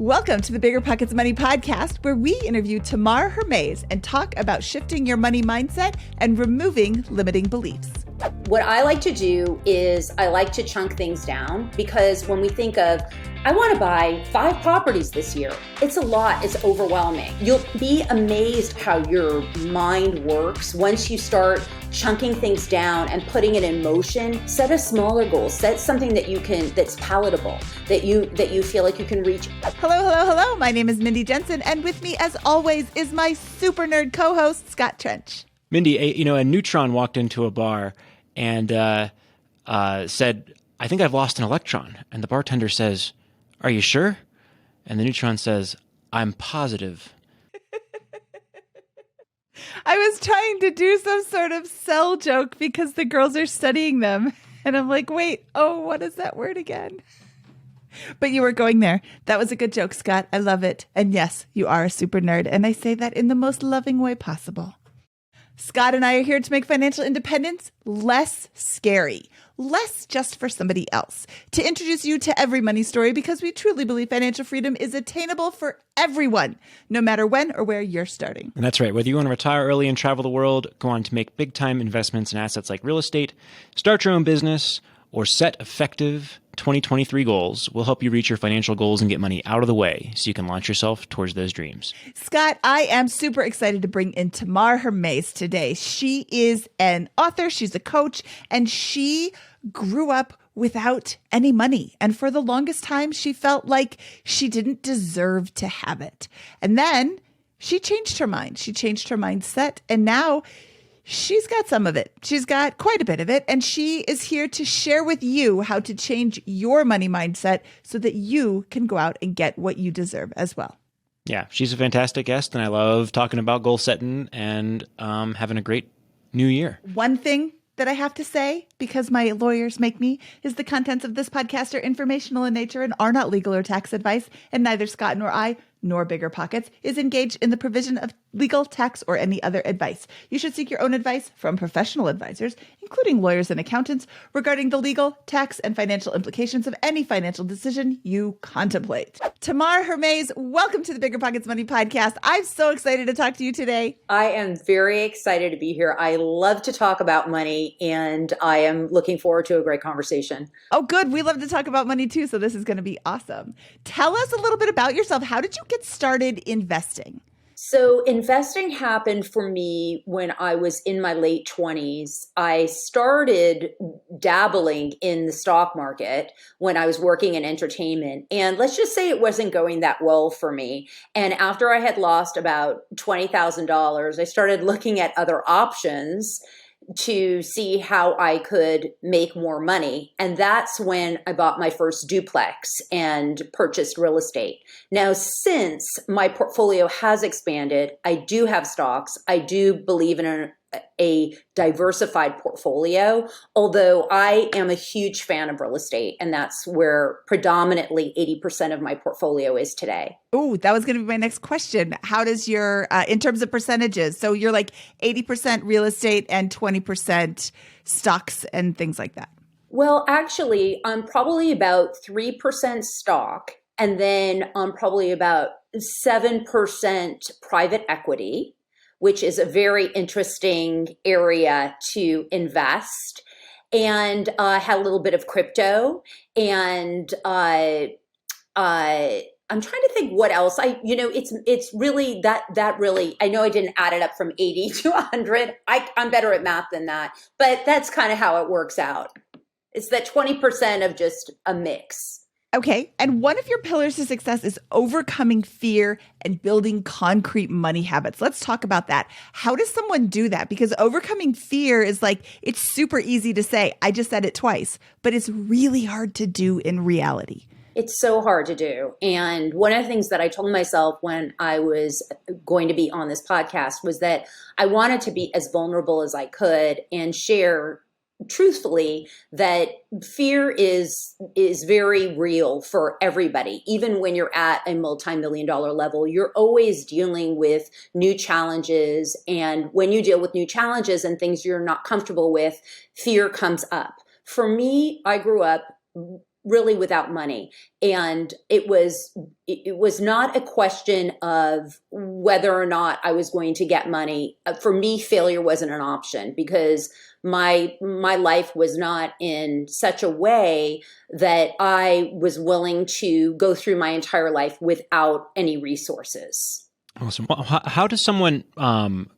Welcome to the BiggerPockets Money Podcast, where we interview Tamar Hermes and talk about shifting your money mindset and removing limiting beliefs. What I like to do is I like to chunk things down, because when we think of, I want to buy 5 properties this year, it's a lot, it's overwhelming. You'll be amazed how your mind works once you start chunking things down and putting it in motion. Set a smaller goal, set something that you can, that's palatable, that you feel like you can reach. Hello. My name is Mindy Jensen, and with me, as always, is my super nerd co-host, Scott Trench. Mindy, a neutron walked into a bar and said, "I think I've lost an electron." And the bartender says, "Are you sure?" And the neutron says, "I'm positive." I was trying to do some sort of cell joke because the girls are studying them. And I'm like, wait, what is that word again? But you were going there. That was a good joke, Scott. I love it. And yes, you are a super nerd. And I say that in the most loving way possible. Scott and I are here to make financial independence less scary, less just for somebody else, to introduce you to every money story, because we truly believe financial freedom is attainable for everyone, no matter when or where you're starting. And that's right. Whether you want to retire early and travel the world, go on to make big-time investments in assets like real estate, start your own business, or set effective 2023 goals, we'll help you reach your financial goals and get money out of the way so you can launch yourself towards those dreams. Scott, I am super excited to bring in Tamar Hermes today. She is an author, she's a coach, and she grew up without any money. And for the longest time, she felt like she didn't deserve to have it. And then she changed her mind. She changed her mindset. And now she's got some of it. She's got quite a bit of it. And she is here to share with you how to change your money mindset so that you can go out and get what you deserve as well. Yeah, she's a fantastic guest, and I love talking about goal setting and having a great new year. One thing that I have to say, because my lawyers make me, is the contents of this podcast are informational in nature and are not legal or tax advice, and neither Scott nor I, nor BiggerPockets, is engaged in the provision of legal, tax, or any other advice. You should seek your own advice from professional advisors, including lawyers and accountants, regarding the legal, tax, and financial implications of any financial decision you contemplate. Tamar Hermes, welcome to the BiggerPockets Money Podcast. I'm so excited to talk to you today. I am very excited to be here. I love to talk about money, and I am looking forward to a great conversation. Oh, good. We love to talk about money too, so this is going to be awesome. Tell us a little bit about yourself. How did you get started investing? So investing happened for me when I was in my late 20s. I started dabbling in the stock market when I was working in entertainment. And let's just say it wasn't going that well for me. And after I had lost about $20,000, I started looking at other options to see how I could make more money. And that's when I bought my first duplex and purchased real estate. Now, since my portfolio has expanded, I do have stocks. I do believe in a diversified portfolio, although I am a huge fan of real estate, and that's where predominantly 80% of my portfolio is today. Oh, that was going to be my next question. How does your, in terms of percentages, so you're like 80% real estate and 20% stocks and things like that? Well, actually, I'm probably about 3% stock, and then I'm probably about 7% private equity, which is a very interesting area to invest, and had a little bit of crypto. And I'm trying to think what else. It's really that really, I know I didn't add it up from 80 to 100. I'm better at math than that, but that's kind of how it works out. It's that 20% of just a mix. Okay. And one of your pillars to success is overcoming fear and building concrete money habits. Let's talk about that. How does someone do that? Because overcoming fear is like, it's super easy to say. I just said it twice, but it's really hard to do in reality. It's so hard to do. And one of the things that I told myself when I was going to be on this podcast was that I wanted to be as vulnerable as I could and share truthfully that fear is very real for everybody. Even when you're at a multi-million-dollar level, you're always dealing with new challenges. And when you deal with new challenges and things you're not comfortable with, fear comes up. For me, I grew up really without money. And it was not a question of whether or not I was going to get money. For me, failure wasn't an option because my life was not in such a way that I was willing to go through my entire life without any resources. Awesome. Well, how does someone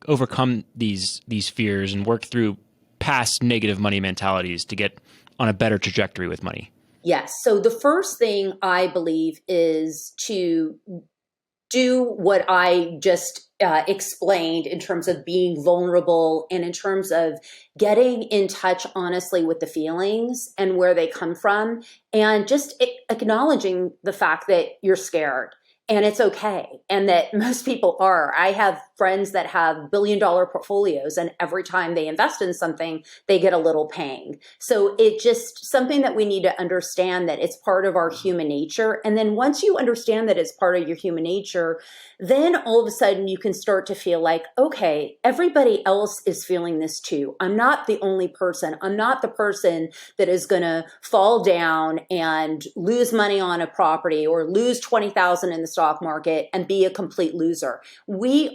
overcome these fears and work through past negative money mentalities to get on a better trajectory with money? Yes. So the first thing I believe is to do what I just explained in terms of being vulnerable and in terms of getting in touch honestly with the feelings and where they come from, and just acknowledging the fact that you're scared. And it's okay. And that most people are. I have friends that have billion-dollar portfolios, and every time they invest in something, they get a little pang. So it's just something that we need to understand, that it's part of our human nature. And then once you understand that it's part of your human nature, then all of a sudden you can start to feel like, okay, everybody else is feeling this too. I'm not the only person. I'm not the person that is going to fall down and lose money on a property or lose 20,000 in the stock market and be a complete loser.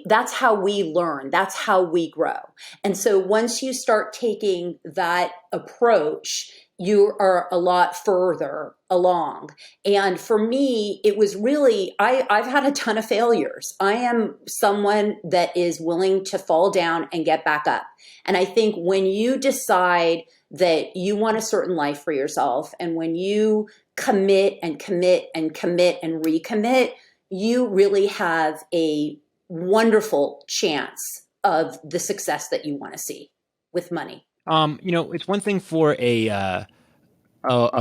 That's how we learn. That's how we grow. And so once you start taking that approach, you are a lot further along. And for me, it was really, I've had a ton of failures. I am someone that is willing to fall down and get back up. And I think when you decide that you want a certain life for yourself, and when you commit and commit and commit and recommit, you really have a wonderful chance of the success that you want to see with money. It's one thing for a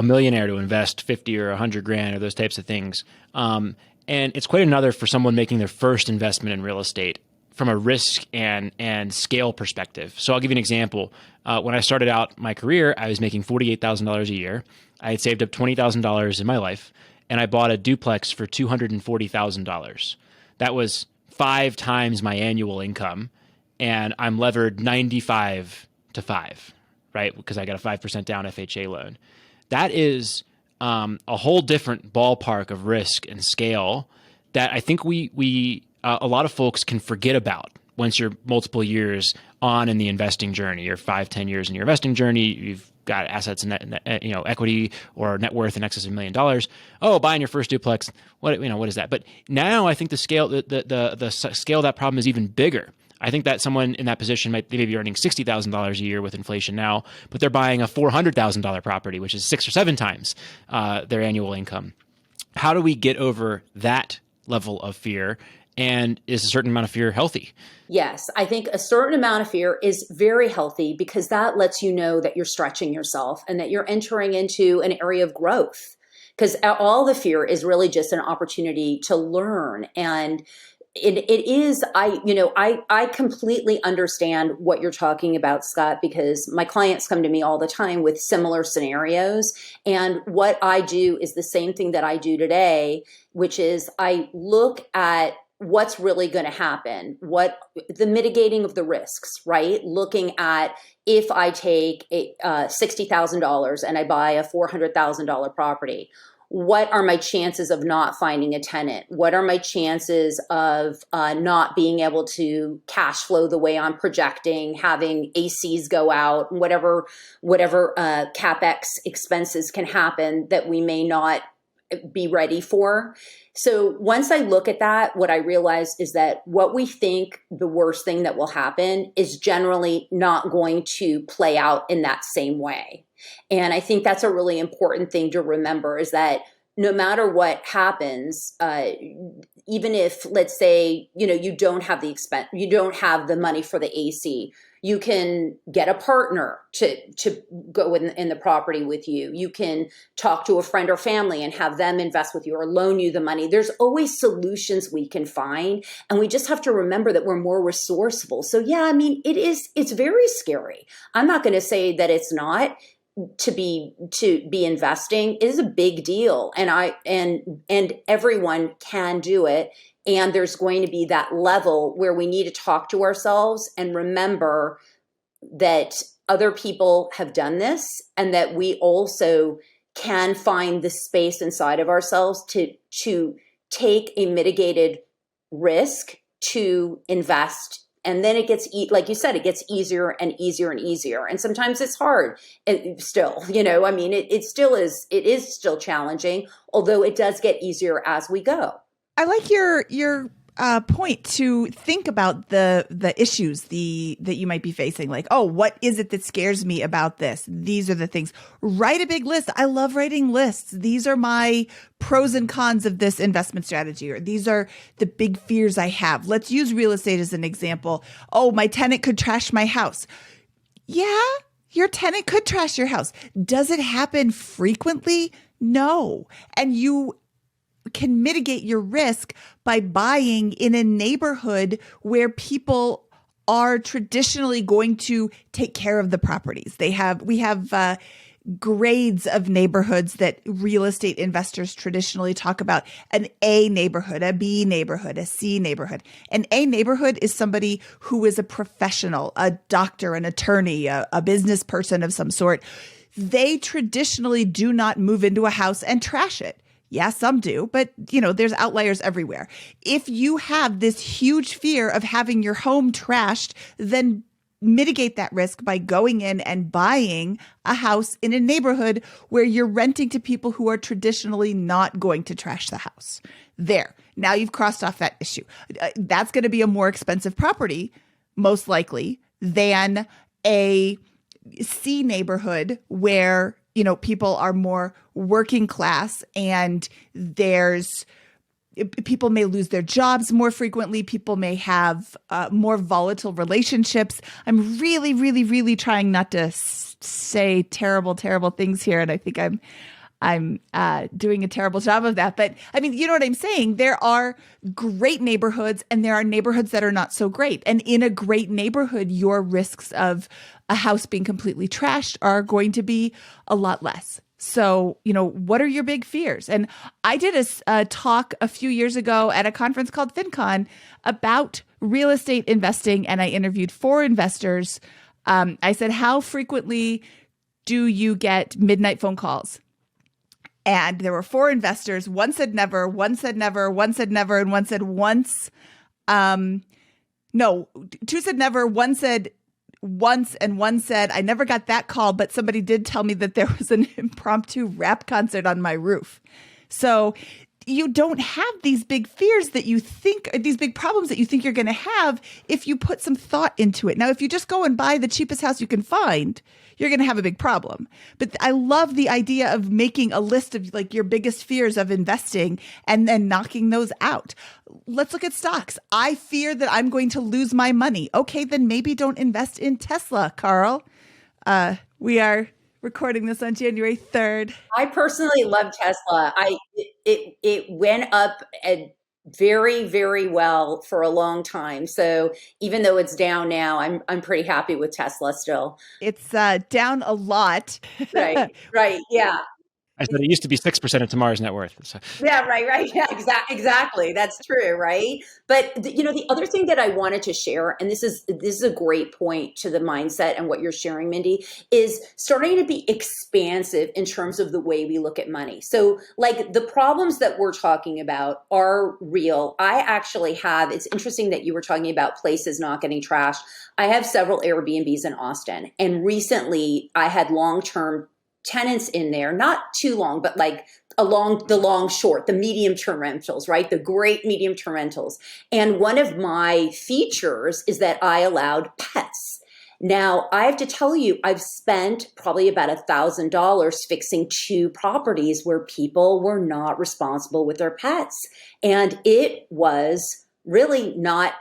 millionaire to invest 50 or 100 grand or those types of things. And it's quite another for someone making their first investment in real estate from a risk and scale perspective. So I'll give you an example. When I started out my career, I was making $48,000 a year. I had saved up $20,000 in my life, and I bought a duplex for $240,000. That was 5 times my annual income, and I'm levered 95 to 5, right? Because I got a 5% down FHA loan. That is a whole different ballpark of risk and scale that I think we a lot of folks can forget about once you're multiple years on in the investing journey. You're 5-10 years in your investing journey. You've got assets and equity or net worth in excess of $1 million. Oh, buying your first duplex. What is that? But now I think the scale the scale of that problem is even bigger. I think that someone in that position they may be earning $60,000 a year with inflation now, but they're buying a $400,000 property, which is 6 or 7 times their annual income. How do we get over that level of fear? And is a certain amount of fear healthy? Yes, I think a certain amount of fear is very healthy because that lets you know that you're stretching yourself and that you're entering into an area of growth. Because all the fear is really just an opportunity to learn. And it is, I completely understand what you're talking about, Scott, because my clients come to me all the time with similar scenarios. And what I do is the same thing that I do today, which is I look at what's really going to happen, what the mitigating of the risks, right? Looking at if I take $60,000 and I buy a $400,000 property, what are my chances of not finding a tenant? What are my chances of not being able to cash flow the way I'm projecting, having ACs go out, whatever CapEx expenses can happen that we may not be ready for? So once I look at that, what I realize is that what we think the worst thing that will happen is generally not going to play out in that same way. And I think that's a really important thing to remember, is that no matter what happens, even if, let's say, you don't have you don't have the money for the AC, you can get a partner to go in the property with you. You can talk to a friend or family and have them invest with you or loan you the money. There's always solutions we can find. And we just have to remember that we're more resourceful. So yeah, I mean, it's very scary. I'm not going to say that it's not. To be investing is a big deal, and everyone can do it. And there's going to be that level where we need to talk to ourselves and remember that other people have done this, and that we also can find the space inside of ourselves to take a mitigated risk to invest. And then it gets, like you said, it gets easier and easier and easier. And sometimes it's hard still, I mean, it is still challenging, although it does get easier as we go. I like your point to think about the issues that you might be facing. Like, oh, what is it that scares me about this? These are the things. Write a big list. I love writing lists. These are my pros and cons of this investment strategy, or these are the big fears I have. Let's use real estate as an example. Oh, my tenant could trash my house. Yeah, your tenant could trash your house. Does it happen frequently? No. And you can mitigate your risk by buying in a neighborhood where people are traditionally going to take care of the properties. We have grades of neighborhoods that real estate investors traditionally talk about: an A neighborhood, a B neighborhood, a C neighborhood. An A neighborhood is somebody who is a professional, a doctor, an attorney, a business person of some sort. They traditionally do not move into a house and trash it. Yeah, some do, but there's outliers everywhere. If you have this huge fear of having your home trashed, then mitigate that risk by going in and buying a house in a neighborhood where you're renting to people who are traditionally not going to trash the house. There. Now you've crossed off that issue. That's going to be a more expensive property, most likely, than a C neighborhood where people are more working class, and people may lose their jobs more frequently. People may have more volatile relationships. I'm really, really, really trying not to say terrible, terrible things here, and I think I'm doing a terrible job of that. But I mean, you know what I'm saying? There are great neighborhoods and there are neighborhoods that are not so great. And in a great neighborhood, your risks of a house being completely trashed are going to be a lot less. So, what are your big fears? And I did a talk a few years ago at a conference called FinCon about real estate investing, and I interviewed 4 investors. I said, how frequently do you get midnight phone calls? And there were 4 investors. One said never, one said never, one said never, and one said once. No, 2 said never, one said once, and one said, I never got that call, but somebody did tell me that there was an impromptu rap concert on my roof. So you don't have these big fears that you think, these big problems that you think you're going to have if you put some thought into it. Now, if you just go and buy the cheapest house you can find, you're going to have a big problem. But I love the idea of making a list of like your biggest fears of investing and then knocking those out. Let's look at stocks. I fear that I'm going to lose my money. Okay, then maybe don't invest in Tesla, Carl. We are recording this on January 3rd. I personally love Tesla. It went up very, very well for a long time. So even though it's down now, I'm pretty happy with Tesla still. It's down a lot. Right. Yeah. I said it used to be 6% of Tamar's net worth. So. Yeah, right. Yeah, exactly. That's true, right? But the other thing that I wanted to share, and this is a great point to the mindset and what you're sharing, Mindy, is starting to be expansive in terms of the way we look at money. So like the problems that we're talking about are real. I actually have, it's interesting that you were talking about places not getting trashed. I have several Airbnbs in Austin, and recently I had long-term tenants in there, not too long, but like along the long short, the medium term rentals, right? The great medium term rentals. And one of my features is that I allowed pets. Now, I have to tell you, I've spent probably about $1,000 fixing 2 properties where people were not responsible with their pets. And it was really not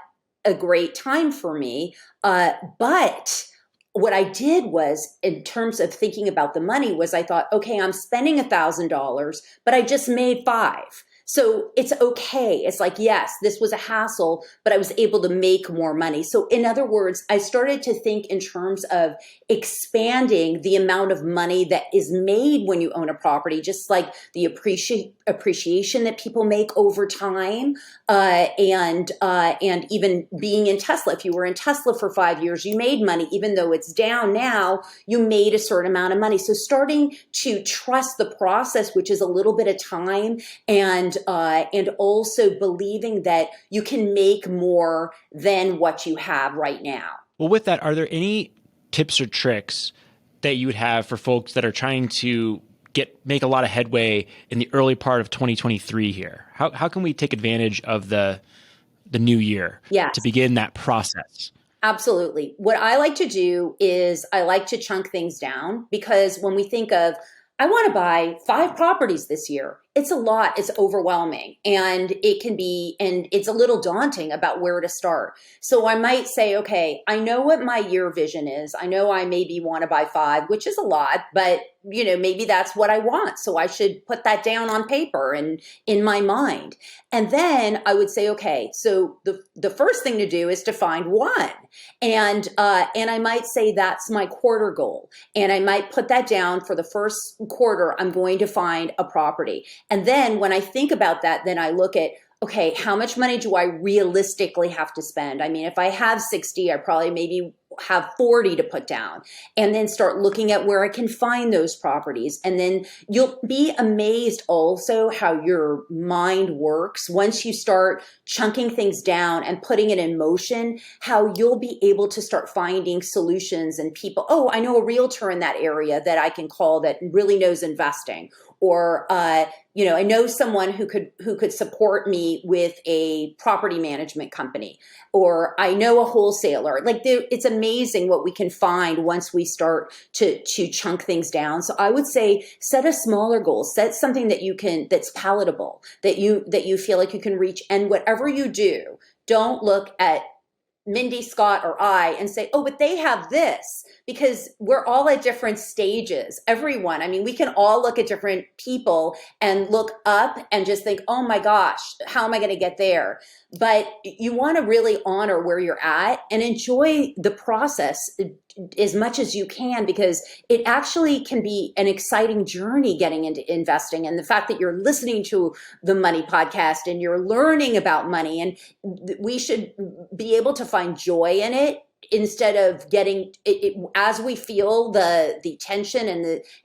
a great time for me. But what I did was, in terms of thinking about the money, was I thought, okay, I'm spending $1,000, but I just made 5. So it's okay. It's like, yes, this was a hassle, but I was able to make more money. So in other words, I started to think in terms of expanding the amount of money that is made when you own a property, just like the appreciation that people make over time, and even being in Tesla. If you were in Tesla for 5 years, you made money, even though it's down now, you made a certain amount of money. So starting to trust the process, which is a little bit of time, and also believing that you can make more than what you have right now. Well, with that, are there any tips or tricks that you would have for folks that are trying to make a lot of headway in the early part of 2023 here? How can we take advantage of the new year to begin that process? Absolutely. What I like to do is I like to chunk things down, because when we think of, I want to buy 5 properties this year, it's a lot, it's overwhelming, and it's a little daunting about where to start. So I might say, okay, I know what my year vision is. I know I maybe want to buy 5, which is a lot, but maybe that's what I want. So I should put that down on paper and in my mind. And then I would say, okay, so the first thing to do is to find one. And I might say that's my quarter goal. And I might put that down for the first quarter, I'm going to find a property. And then when I think about that, then I look at, okay, how much money do I realistically have to spend? I mean, if I have 60, I probably maybe have 40 to put down, and then start looking at where I can find those properties. And then you'll be amazed also how your mind works once you start chunking things down and putting it in motion, how you'll be able to start finding solutions and people. Oh, I know a realtor in that area that I can call that really knows investing. Or, I know someone who could support me with a property management company, or I know a wholesaler. Like, it's amazing what we can find once we start to chunk things down. So I would say set a smaller goal, set something that's palatable, that you feel like you can reach. And whatever you do, don't look at Mindy, Scott, or I and say, oh, but they have this, because we're all at different stages. Everyone, I mean, we can all look at different people and look up and just think, oh my gosh, how am I going to get there? But you want to really honor where you're at and enjoy the process as much as you can, because it actually can be an exciting journey getting into investing. And the fact that you're listening to the Money Podcast and you're learning about money, and we should be able to find joy in it, instead of getting it as we feel the tension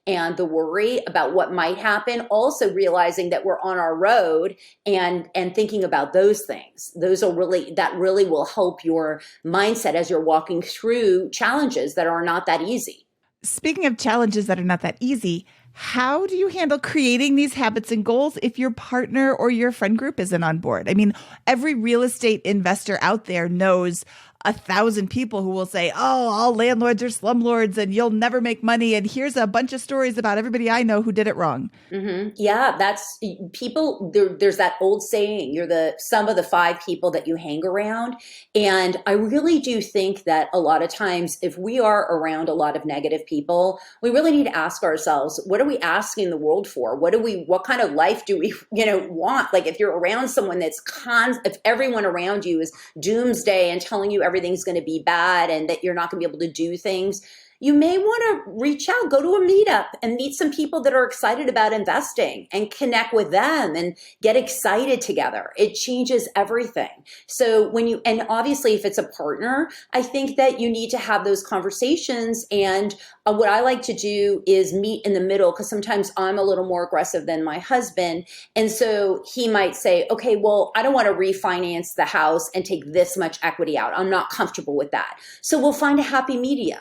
and the worry about what might happen. Also realizing that we're on our road and thinking about those things. That really will help your mindset as you're walking through challenges that are not that easy. Speaking of challenges that are not that easy, how do you handle creating these habits and goals if your partner or your friend group isn't on board? I mean, every real estate investor out there knows 1,000 people who will say, oh, all landlords are slumlords and you'll never make money. And here's a bunch of stories about everybody I know who did it wrong. Mm-hmm. Yeah, that's people. There's that old saying, you're the sum of the 5 people that you hang around. And I really do think that a lot of times, if we are around a lot of negative people, we really need to ask ourselves, what are we asking the world for? What kind of life do we, want? Like, if you're around someone if everyone around you is doomsday and telling you everything's going to be bad and that you're not going to be able to do things, you may want to reach out, go to a meetup and meet some people that are excited about investing and connect with them and get excited together. It changes everything. So and obviously if it's a partner, I think that you need to have those conversations. And what I like to do is meet in the middle, because sometimes I'm a little more aggressive than my husband. And so he might say, okay, well, I don't want to refinance the house and take this much equity out. I'm not comfortable with that. So we'll find a happy medium.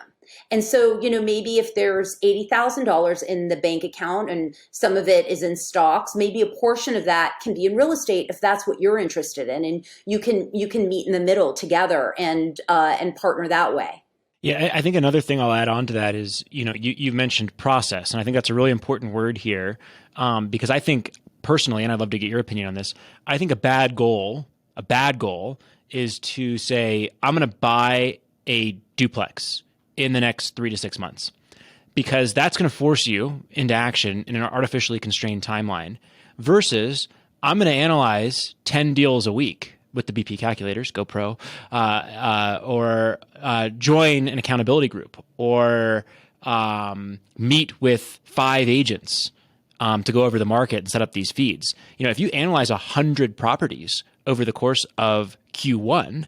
And so, maybe if there's $80,000 in the bank account and some of it is in stocks, maybe a portion of that can be in real estate if that's what you're interested in. And you can meet in the middle together and partner that way. Yeah, I think another thing I'll add on to that is, you mentioned process. And I think that's a really important word here, because I think personally, and I'd love to get your opinion on this, I think a bad goal is to say, I'm going to buy a duplex in the next 3 to 6 months, because that's going to force you into action in an artificially constrained timeline, versus I'm going to analyze 10 deals a week with the BP calculators, go pro, or join an accountability group, or meet with 5 agents to go over the market and set up these feeds. If you analyze 100 properties over the course of Q1,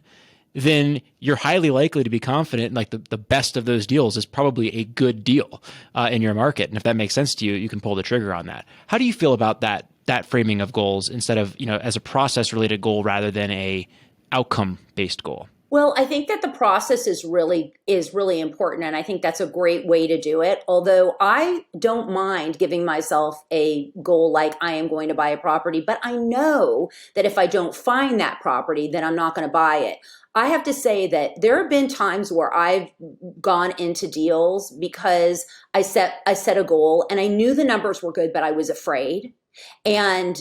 then you're highly likely to be confident like the best of those deals is probably a good deal in your market. And if that makes sense to you, you can pull the trigger on that. How do you feel about that framing of goals instead of, as a process related goal rather than a outcome based goal? Well, I think that the process is really important, and I think that's a great way to do it. Although I don't mind giving myself a goal like I am going to buy a property, but I know that if I don't find that property, then I'm not going to buy it. I have to say that there have been times where I've gone into deals because I set a goal and I knew the numbers were good, but I was afraid. And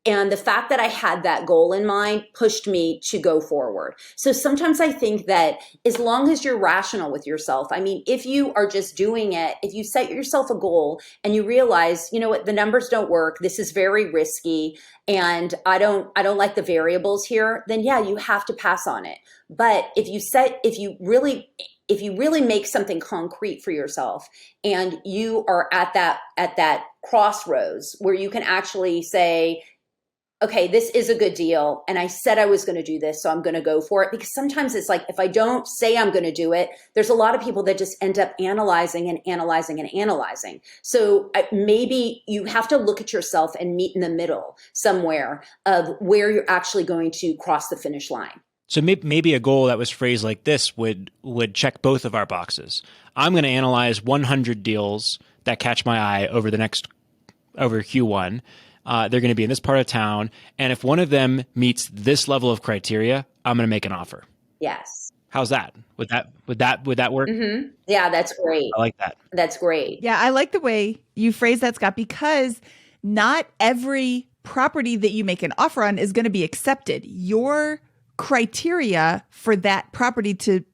the fact that I had that goal in mind pushed me to go forward. So sometimes I think that as long as you're rational with yourself, I mean, if you are just doing it, if you set yourself a goal and you realize, you know what, the numbers don't work, this is very risky, and I don't like the variables here, then yeah, you have to pass on it. But if you really make something concrete for yourself and you are at that crossroads where you can actually say, okay, this is a good deal, and I said I was going to do this, so I'm going to go for it. Because sometimes it's like, if I don't say I'm going to do it, there's a lot of people that just end up analyzing and analyzing and analyzing. So maybe you have to look at yourself and meet in the middle somewhere of where you're actually going to cross the finish line. So maybe a goal that was phrased like this would check both of our boxes. I'm going to analyze 100 deals that catch my eye over Q1. They're going to be in this part of town. And if one of them meets this level of criteria, I'm going to make an offer. Yes. How's that? Would that work? Mm-hmm. Yeah, that's great. I like that. That's great. Yeah, I like the way you phrase that, Scott, because not every property that you make an offer on is going to be accepted. Your criteria for that property to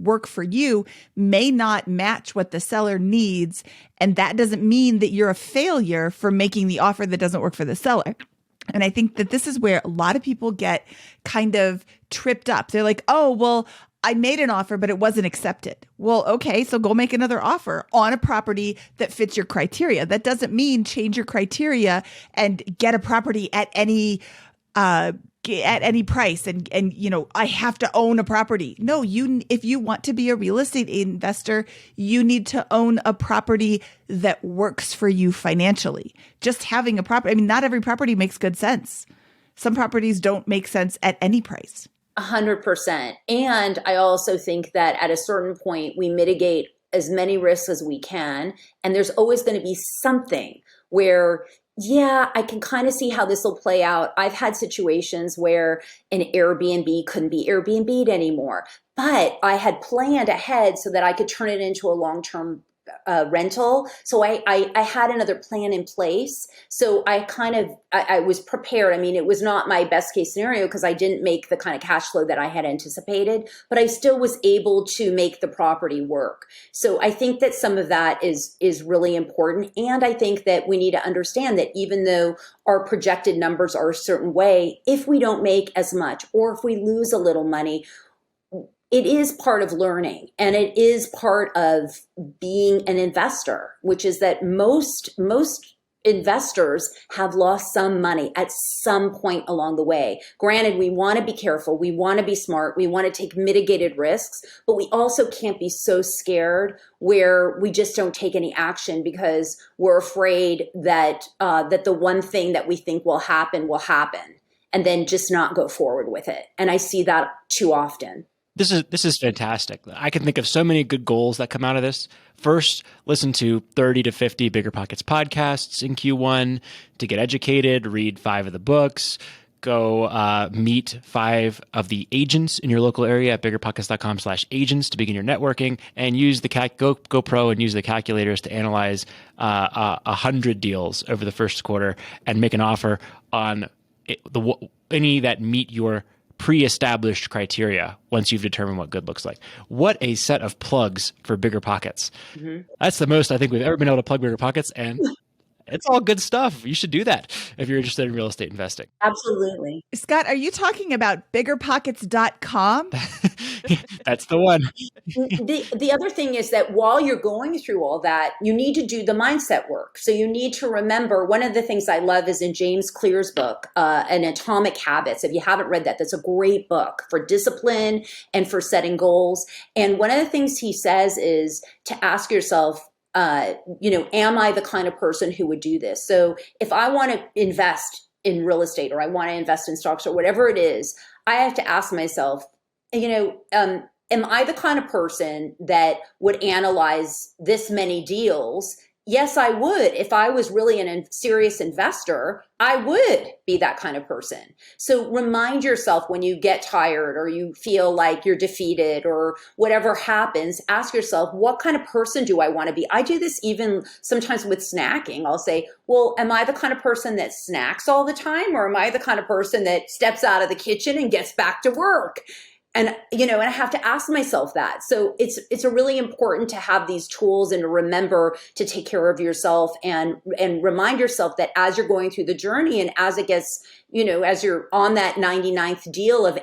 work for you may not match what the seller needs. And that doesn't mean that you're a failure for making the offer that doesn't work for the seller. And I think that this is where a lot of people get kind of tripped up. They're like, oh, well, I made an offer, but it wasn't accepted. Well, okay, so go make another offer on a property that fits your criteria. That doesn't mean change your criteria and get a property at any price and I have to own a property. No, if you want to be a real estate investor, you need to own a property that works for you financially. Just having a property, I mean, not every property makes good sense. Some properties don't make sense at any price. 100%. And I also think that at a certain point, we mitigate as many risks as we can. And there's always going to be something where, yeah, I can kind of see how this will play out. I've had situations where an Airbnb couldn't be Airbnb'd anymore, but I had planned ahead so that I could turn it into a long-term rental. So I had another plan in place. So I was prepared. I mean, it was not my best case scenario because I didn't make the kind of cash flow that I had anticipated, but I still was able to make the property work. So I think that some of that is really important. And I think that we need to understand that even though our projected numbers are a certain way, if we don't make as much or if we lose a little money, it is part of learning, and it is part of being an investor, which is that most investors have lost some money at some point along the way. Granted, we want to be careful, we want to be smart, we want to take mitigated risks, but we also can't be so scared where we just don't take any action because we're afraid that the one thing that we think will happen, and then just not go forward with it. And I see that too often. This is fantastic. I can think of so many good goals that come out of this. First, listen to 30 to 50 BiggerPockets podcasts in Q1 to get educated, read 5 of the books, go meet 5 of the agents in your local area at biggerpockets.com/agents to begin your networking, and use the go pro and use the calculators to analyze 100 deals over the first quarter and make an offer on any that meet your pre-established criteria once you've determined what good looks like. What a set of plugs for BiggerPockets. Mm-hmm. That's the most I think we've ever been able to plug BiggerPockets, and It's all good stuff. You should do that if you're interested in real estate investing. Absolutely. Scott, are you talking about biggerpockets.com? That's the one. The other thing is that while you're going through all that, you need to do the mindset work. So you need to remember, one of the things I love is in James Clear's book, An Atomic Habits. If you haven't read that, that's a great book for discipline and for setting goals. And one of the things he says is to ask yourself, am I the kind of person who would do this? So if I want to invest in real estate, or I want to invest in stocks, or whatever it is, I have to ask myself, am I the kind of person that would analyze this many deals? Yes, I would. If I was really a serious investor, I would be that kind of person. So remind yourself when you get tired or you feel like you're defeated or whatever happens, ask yourself, what kind of person do I want to be? I do this even sometimes with snacking. I'll say, well, am I the kind of person that snacks all the time? Or am I the kind of person that steps out of the kitchen and gets back to work? And, and I have to ask myself that. So it's a really important to have these tools and to remember to take care of yourself and remind yourself that as you're going through the journey and as it gets, as you're on that 99th deal of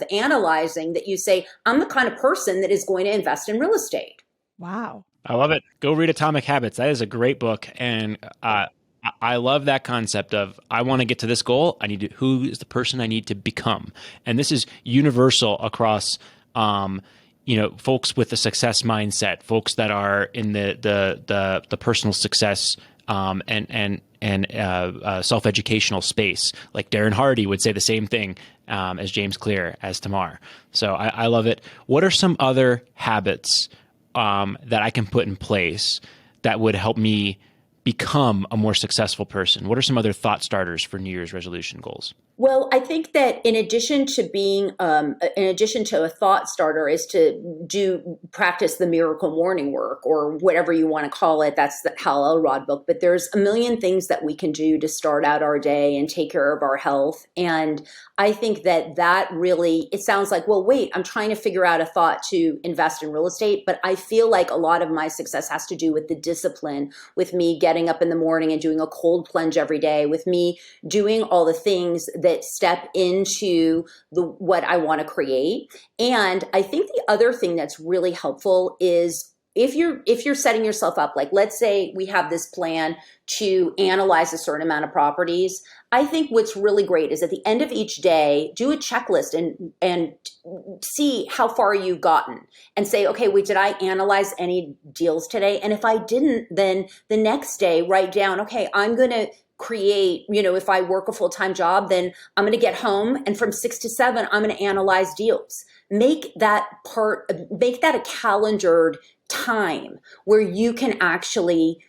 analyzing, that you say, I'm the kind of person that is going to invest in real estate. Wow. I love it. Go read Atomic Habits. That is a great book. And I love that concept of, I want to get to this goal. Who is the person I need to become? And this is universal across, folks with a success mindset, folks that are in the personal success and self-educational space. Like Darren Hardy would say the same thing as James Clear, as Tamar. So I love it. What are some other habits that I can put in place that would help me become a more successful person? What are some other thought starters for New Year's resolution goals? Well, I think that in addition to a thought starter, is to practice the miracle morning work, or whatever you want to call it. That's the Hal Elrod book. But there's a million things that we can do to start out our day and take care of our health. And I think that really, it sounds like, well, wait, I'm trying to figure out a thought to invest in real estate. But I feel like a lot of my success has to do with the discipline, with me getting up in the morning and doing a cold plunge every day, with me doing all the things that step into what I want to create. And I think the other thing that's really helpful is if you're setting yourself up, like let's say we have this plan to analyze a certain amount of properties. I think what's really great is at the end of each day, do a checklist and see how far you've gotten and say, okay, wait, did I analyze any deals today? And if I didn't, then the next day write down, okay, I'm going to create, if I work a full-time job, then I'm going to get home and from 6 to 7, I'm going to analyze deals. Make that a calendared time where you can actually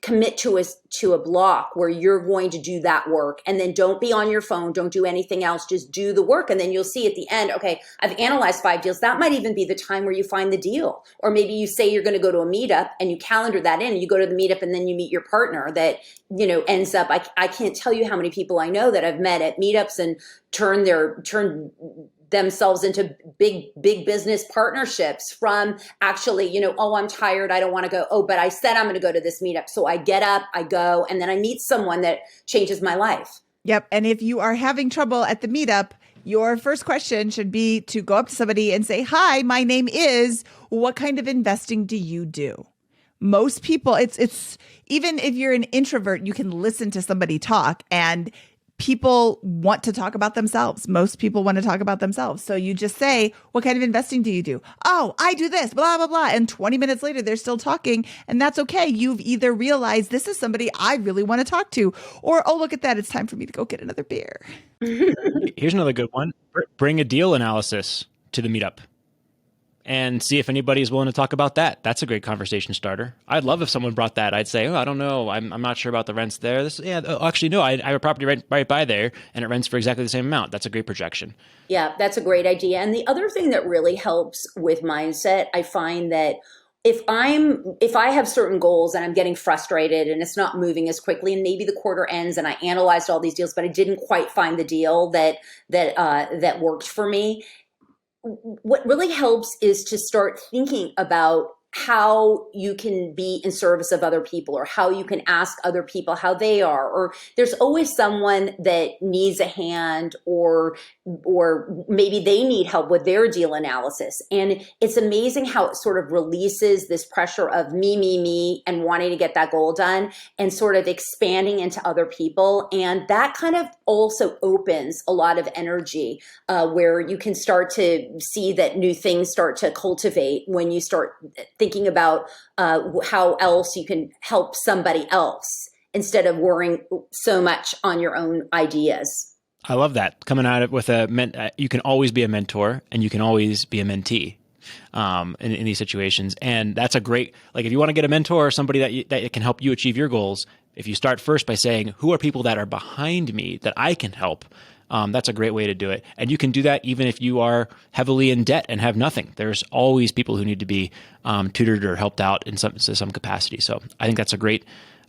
commit to a block where you're going to do that work. And then don't be on your phone. Don't do anything else. Just do the work. And then you'll see at the end, okay, I've analyzed 5 deals. That might even be the time where you find the deal. Or maybe you say you're going to go to a meetup and you calendar that in. You go to the meetup and then you meet your partner that, ends up, I can't tell you how many people I know that I've met at meetups and turn themselves into big business partnerships from actually, oh, I'm tired, I don't want to go. Oh, but I said I'm going to go to this meetup. So I get up, I go, and then I meet someone that changes my life. Yep. And if you are having trouble at the meetup, your first question should be to go up to somebody and say, hi, my name is, what kind of investing do you do? Most people, it's even if you're an introvert, you can listen to somebody talk, and people want to talk about themselves. Most people want to talk about themselves. So you just say, what kind of investing do you do? Oh, I do this, blah, blah, blah. And 20 minutes later, they're still talking. And that's okay. You've either realized this is somebody I really want to talk to, or, oh, look at that, it's time for me to go get another beer. Here's another good one. Bring a deal analysis to the meetup and see if anybody is willing to talk about that. That's a great conversation starter. I'd love if someone brought that. I'd say, oh, I don't know. I'm not sure about the rents there. Actually, no, I have a property right by there and it rents for exactly the same amount. That's a great projection. Yeah, that's a great idea. And the other thing that really helps with mindset, I find that if I have certain goals and I'm getting frustrated and it's not moving as quickly, and maybe the quarter ends and I analyzed all these deals, but I didn't quite find the deal that worked for me, what really helps is to start thinking about how you can be in service of other people, or how you can ask other people how they are, or there's always someone that needs a hand, or maybe they need help with their deal analysis. And it's amazing how it sort of releases this pressure of me, and wanting to get that goal done, and sort of expanding into other people. And that kind of also opens a lot of energy, where you can start to see that new things start to cultivate when you start thinking about how else you can help somebody else instead of worrying so much on your own ideas. I love that. Coming at it with you can always be a mentor and you can always be a mentee in these situations. And that's a great, like if you want to get a mentor or somebody that can help you achieve your goals, if you start first by saying, who are people that are behind me that I can help? That's a great way to do it. And you can do that even if you are heavily in debt and have nothing. There's always people who need to be tutored or helped out in some capacity. So I think that's a great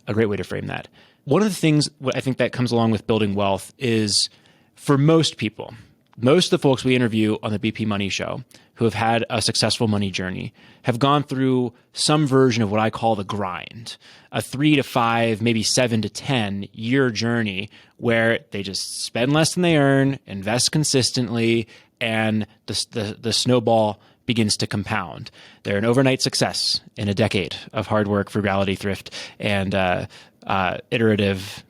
way to frame that. One of the things I think that comes along with building wealth is, for most people, most of the folks we interview on the BP Money Show who have had a successful money journey have gone through some version of what I call the grind, a 3 to 5, maybe 7 to 10 year journey where they just spend less than they earn, invest consistently, and the snowball begins to compound. They're an overnight success in a decade of hard work, frugality, thrift, and iterative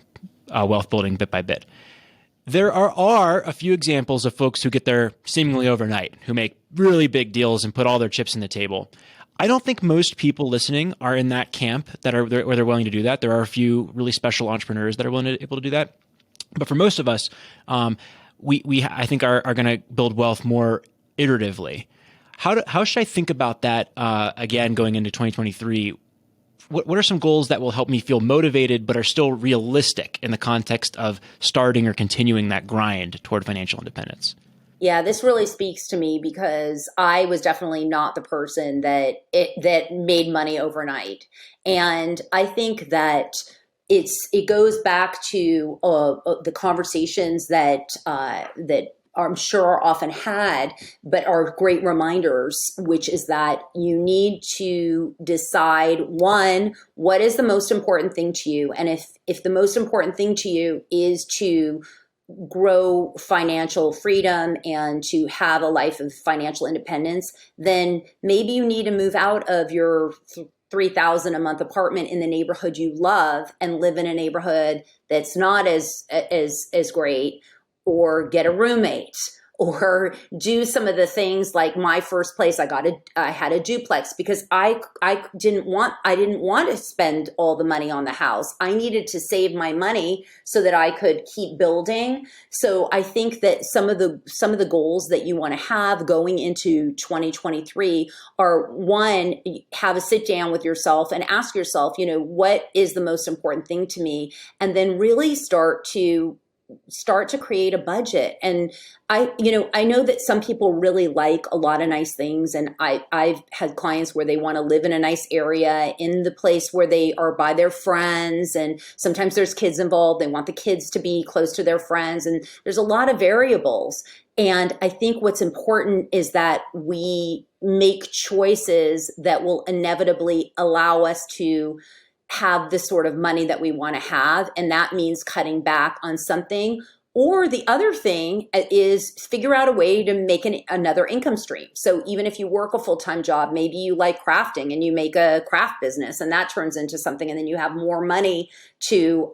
wealth building bit by bit. There are a few examples of folks who get there seemingly overnight, who make really big deals and put all their chips in the table. I don't think most people listening are in that camp where they're willing to do that. There are a few really special entrepreneurs that are able to do that. But for most of us, we I think are going to build wealth more iteratively. How should I think about that again going into 2023? What are some goals that will help me feel motivated but are still realistic in the context of starting or continuing that grind toward financial independence? Yeah, this really speaks to me because I was definitely not the person that made money overnight. And I think that it goes back to the conversations that I'm sure are often had, but are great reminders, which is that you need to decide, one, what is the most important thing to you? And if the most important thing to you is to grow financial freedom and to have a life of financial independence, then maybe you need to move out of your $3,000 a month apartment in the neighborhood you love and live in a neighborhood that's not as great, or get a roommate, or do some of the things like my first place. I had a duplex because I didn't want to spend all the money on the house. I needed to save my money so that I could keep building. So I think that some of the goals that you want to have going into 2023 are, one, have a sit down with yourself and ask yourself, what is the most important thing to me? And then really start to create a budget. And I know that some people really like a lot of nice things. And I've had clients where they want to live in a nice area in the place where they are by their friends. And sometimes there's kids involved. They want the kids to be close to their friends. And there's a lot of variables. And I think what's important is that we make choices that will inevitably allow us to have the sort of money that we want to have. And that means cutting back on something. Or the other thing is figure out a way to make another income stream. So even if you work a full-time job, maybe you like crafting and you make a craft business and that turns into something, and then you have more money to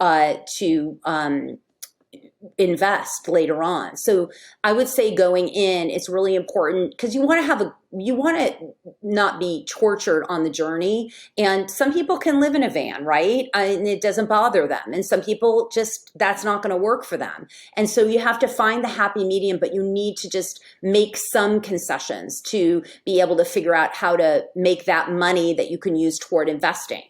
invest later on. So I would say going in, it's really important because you want to not be tortured on the journey. And some people can live in a van, right? And it doesn't bother them. And some people that's not going to work for them. And so you have to find the happy medium, but you need to just make some concessions to be able to figure out how to make that money that you can use toward investing.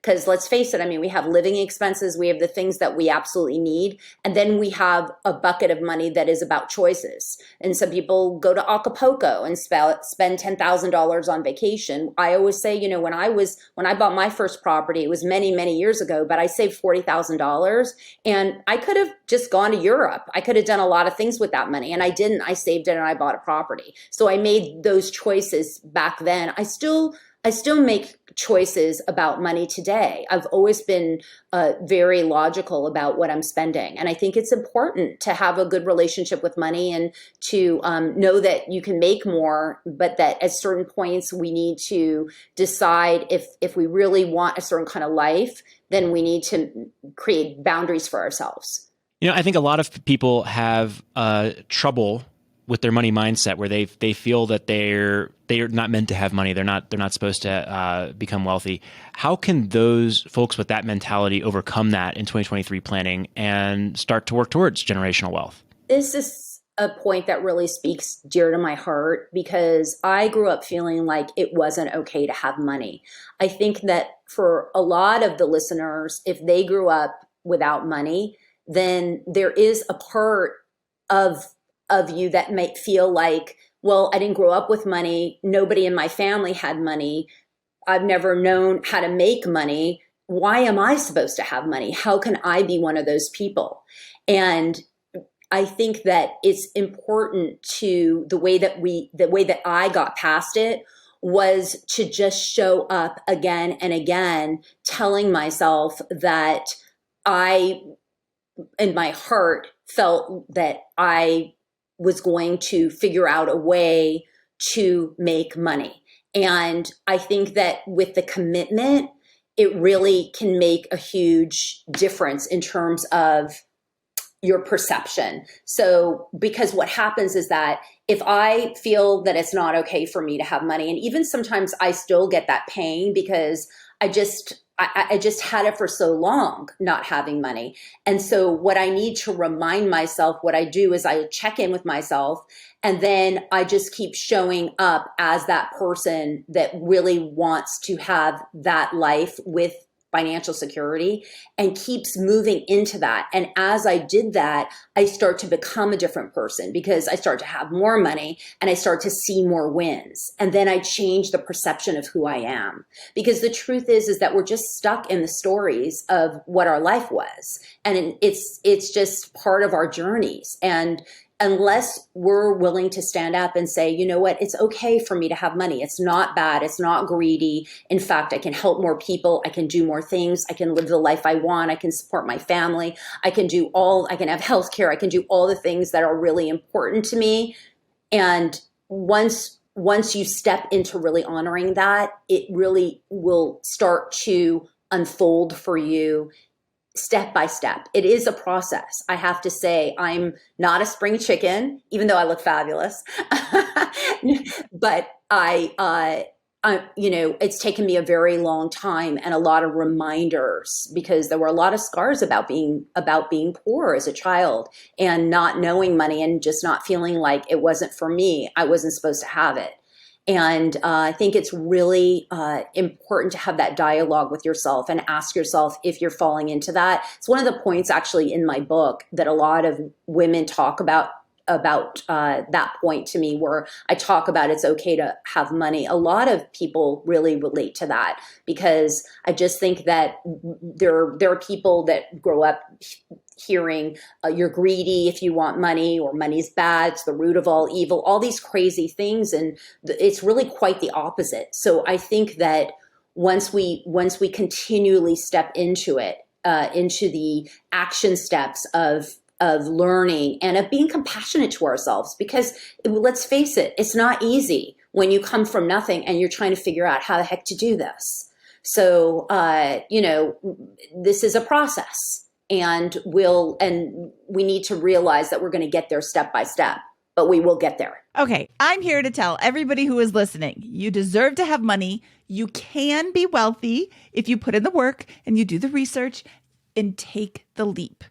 Because let's face it, we have living expenses, we have the things that we absolutely need, and then we have a bucket of money that is about choices. And some people go to Acapulco and spend $10,000 on vacation. I always say, when I bought my first property, it was many, many years ago, but I saved $40,000, and I could have just gone to Europe. I could have done a lot of things with that money, and I didn't. I saved it and I bought a property. So I made those choices back then. I still make choices about money today. I've always been very logical about what I'm spending. And I think it's important to have a good relationship with money and to know that you can make more, but that at certain points we need to decide if we really want a certain kind of life, then we need to create boundaries for ourselves. I think a lot of people have trouble with their money mindset, where they feel that they're not meant to have money. They're not supposed to become wealthy. How can those folks with that mentality overcome that in 2023 planning and start to work towards generational wealth? This is a point that really speaks dear to my heart, because I grew up feeling like it wasn't okay to have money. I think that for a lot of the listeners, if they grew up without money, then there is a part of you that might feel like, well, I didn't grow up with money. Nobody in my family had money. I've never known how to make money. Why am I supposed to have money? How can I be one of those people? And I think that it's important to the way that I got past it was to just show up again and again, telling myself that I, in my heart, felt that I was going to figure out a way to make money. And I think that with the commitment, it really can make a huge difference in terms of your perception. So, because what happens is that if I feel that it's not okay for me to have money, and even sometimes I still get that pain because I just had it for so long, not having money. And so what I need to remind myself, what I do is I check in with myself, and then I just keep showing up as that person that really wants to have that life with financial security and keeps moving into that. And as I did that, I start to become a different person because I start to have more money and I start to see more wins. And then I change the perception of who I am. Because the truth is that we're just stuck in the stories of what our life was. And it's just part of our journeys. And unless we're willing to stand up and say, you know what, it's okay for me to have money. It's not bad. It's not greedy. In fact, I can help more people. I can do more things. I can live the life I want. I can support my family. I can have healthcare. I can do all the things that are really important to me. And once you step into really honoring that, it really will start to unfold for you step by step. It is a process. I have to say, I'm not a spring chicken, even though I look fabulous. But it's taken me a very long time and a lot of reminders, because there were a lot of scars about being poor as a child and not knowing money and just not feeling like it wasn't for me. I wasn't supposed to have it. And I think it's really important to have that dialogue with yourself and ask yourself if you're falling into that. It's one of the points actually in my book that a lot of women talk about that point to me, where I talk about it's okay to have money. A lot of people really relate to that, because I just think that there are people that grow up hearing you're greedy if you want money, or money's bad, it's the root of all evil, all these crazy things. And it's really quite the opposite. So I think that once we continually step into it, into the action steps of learning and of being compassionate to ourselves, because let's face it, it's not easy when you come from nothing and you're trying to figure out how the heck to do this. So, this is a process, and we need to realize that we're going to get there step by step, but we will get there. Okay, I'm here to tell everybody who is listening, you deserve to have money. You can be wealthy if you put in the work and you do the research and take the leap.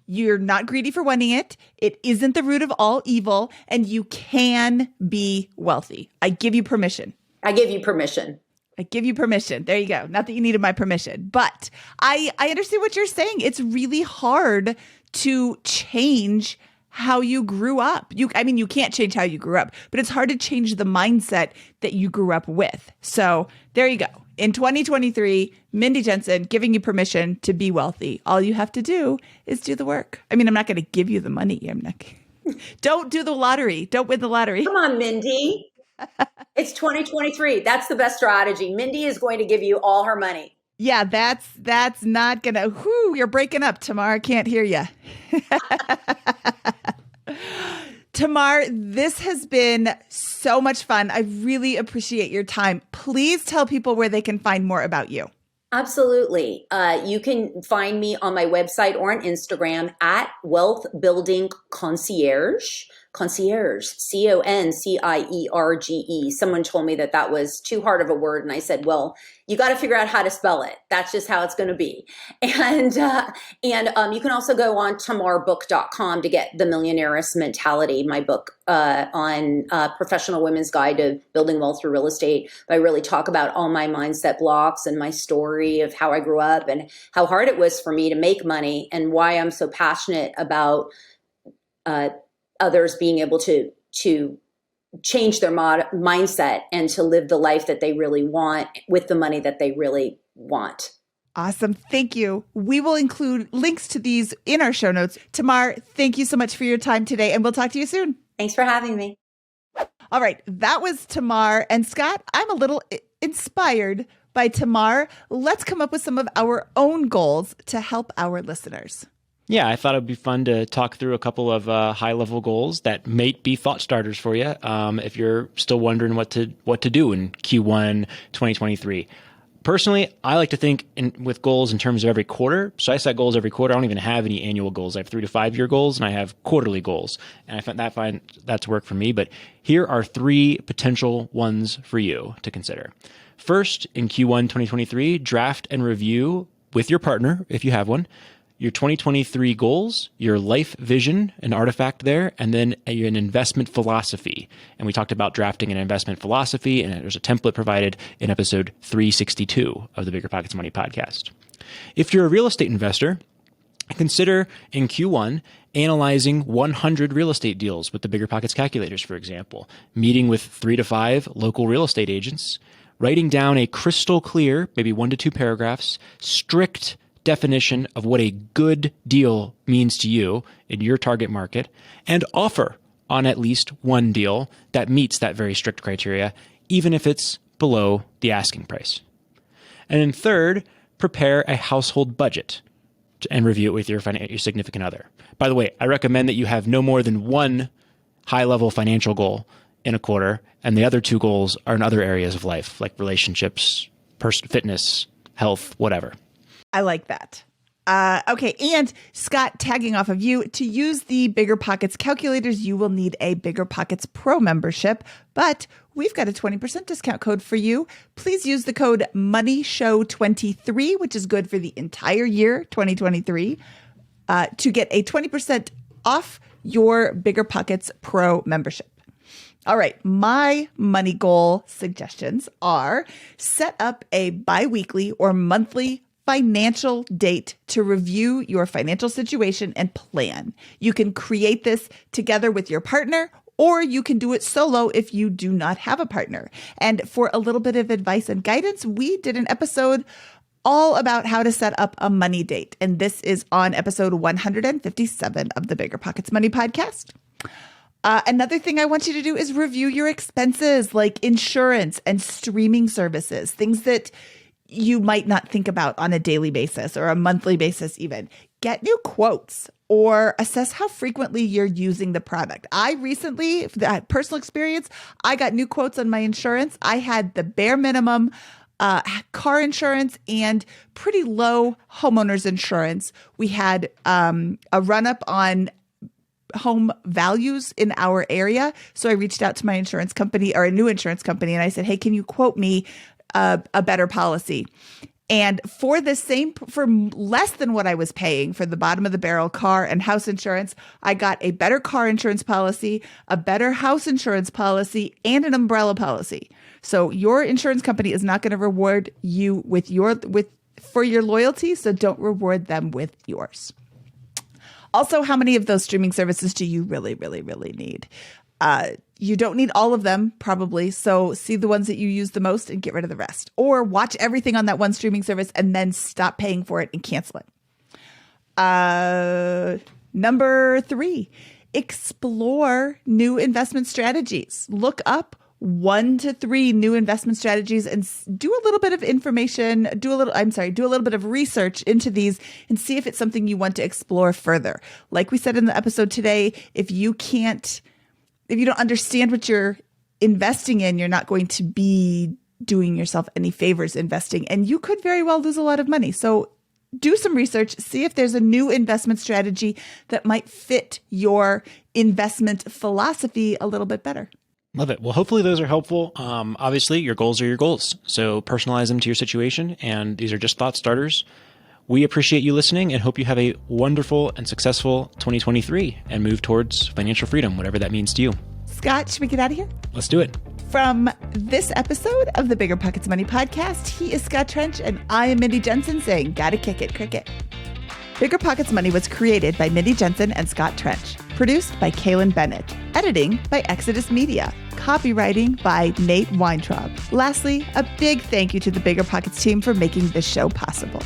You're not greedy for wanting it. It isn't the root of all evil, and you can be wealthy. I give you permission. I give you permission. I give you permission. There you go. Not that you needed my permission, but I understand what you're saying. It's really hard to change how you grew up. You can't change how you grew up, but it's hard to change the mindset that you grew up with. So there you go. In 2023, Mindy Jensen giving you permission to be wealthy. All you have to do is do the work. I'm not going to give you the money. Don't do the lottery. Don't win the lottery. Come on, Mindy. It's 2023. That's the best strategy. Mindy is going to give you all her money. Yeah, that's not gonna. Whoo, you're breaking up, Tamar. I can't hear you. Tamar, this has been so much fun. I really appreciate your time. Please tell people where they can find more about you. Absolutely. You can find me on my website or on Instagram at Wealth Building Concierge. Concierge, Concierge. Someone told me that was too hard of a word. And I said, well, you got to figure out how to spell it. That's just how it's going to be. And you can also go on tamarbook.com to get The Millionaire's Mentality, my book on Professional Women's Guide to Building Wealth Through Real Estate. I really talk about all my mindset blocks and my story of how I grew up and how hard it was for me to make money and why I'm so passionate about others being able to change their mindset and to live the life that they really want with the money that they really want. Awesome. Thank you. We will include links to these in our show notes. Tamar, thank you so much for your time today, and we'll talk to you soon. Thanks for having me. All right. That was Tamar. And Scott, I'm a little inspired by Tamar. Let's come up with some of our own goals to help our listeners. Yeah, I thought it'd be fun to talk through a couple of high-level goals that might be thought starters for you if you're still wondering what to do in Q1 2023. Personally, I like to think with goals in terms of every quarter. So I set goals every quarter. I don't even have any annual goals. I have 3 to 5 year goals, and I have quarterly goals. And I find that to work for me. But here are 3 potential ones for you to consider. First, in Q1 2023, draft and review with your partner, if you have one, your 2023 goals, your life vision, an artifact there, and then an investment philosophy. And we talked about drafting an investment philosophy, and there's a template provided in episode 362 of the BiggerPockets Money podcast. If you're a real estate investor, consider in Q1 analyzing 100 real estate deals with the BiggerPockets calculators, for example, meeting with 3 to 5 local real estate agents, writing down a crystal clear, maybe 1 to 2 paragraphs, strict definition of what a good deal means to you in your target market, and offer on at least one deal that meets that very strict criteria, even if it's below the asking price. And then third, prepare a household budget and review it with your significant other. By the way, I recommend that you have no more than one high-level financial goal in a quarter, and the other 2 goals are in other areas of life, like relationships, fitness, health, whatever. I like that. Okay. And Scott, tagging off of you, to use the BiggerPockets calculators, you will need a BiggerPockets Pro membership, but we've got a 20% discount code for you. Please use the code MONEYSHOW23, which is good for the entire year, 2023, to get a 20% off your BiggerPockets Pro membership. All right. My money goal suggestions are set up a biweekly or monthly financial date to review your financial situation and plan. You can create this together with your partner, or you can do it solo if you do not have a partner. And for a little bit of advice and guidance, we did an episode all about how to set up a money date. And this is on episode 157 of the BiggerPockets Money podcast. Another thing I want you to do is review your expenses like insurance and streaming services, things that you might not think about on a daily basis or a monthly basis even. Get new quotes or assess how frequently you're using the product. I recently, personal experience, I got new quotes on my insurance. I had the bare minimum car insurance and pretty low homeowners insurance. We had a run-up on home values in our area. So I reached out to my insurance company or a new insurance company and I said, hey, can you quote me a better policy? And for less than what I was paying for the bottom of the barrel car and house insurance, I got a better car insurance policy, a better house insurance policy, and an umbrella policy. So your insurance company is not going to reward you for your loyalty. So don't reward them with yours. Also, how many of those streaming services do you really, really, really need? You don't need all of them, probably. So see the ones that you use the most and get rid of the rest. Or watch everything on that one streaming service and then stop paying for it and cancel it. Number 3, explore new investment strategies. Look up 1 to 3 new investment strategies and do a little bit of do a little bit of research into these and see if it's something you want to explore further. Like we said in the episode today, if you don't understand what you're investing in, you're not going to be doing yourself any favors investing, and you could very well lose a lot of money. So do some research, see if there's a new investment strategy that might fit your investment philosophy a little bit better. Love it. Well, hopefully those are helpful. Obviously, your goals are your goals. So personalize them to your situation. And these are just thought starters. We appreciate you listening and hope you have a wonderful and successful 2023 and move towards financial freedom, whatever that means to you. Scott, should we get out of here? Let's do it. From this episode of the BiggerPockets Money Podcast, he is Scott Trench and I am Mindy Jensen saying, gotta kick it, cricket. BiggerPockets Money was created by Mindy Jensen and Scott Trench. Produced by Kaylin Bennett. Editing by Exodus Media. Copywriting by Nate Weintraub. Lastly, a big thank you to the BiggerPockets team for making this show possible.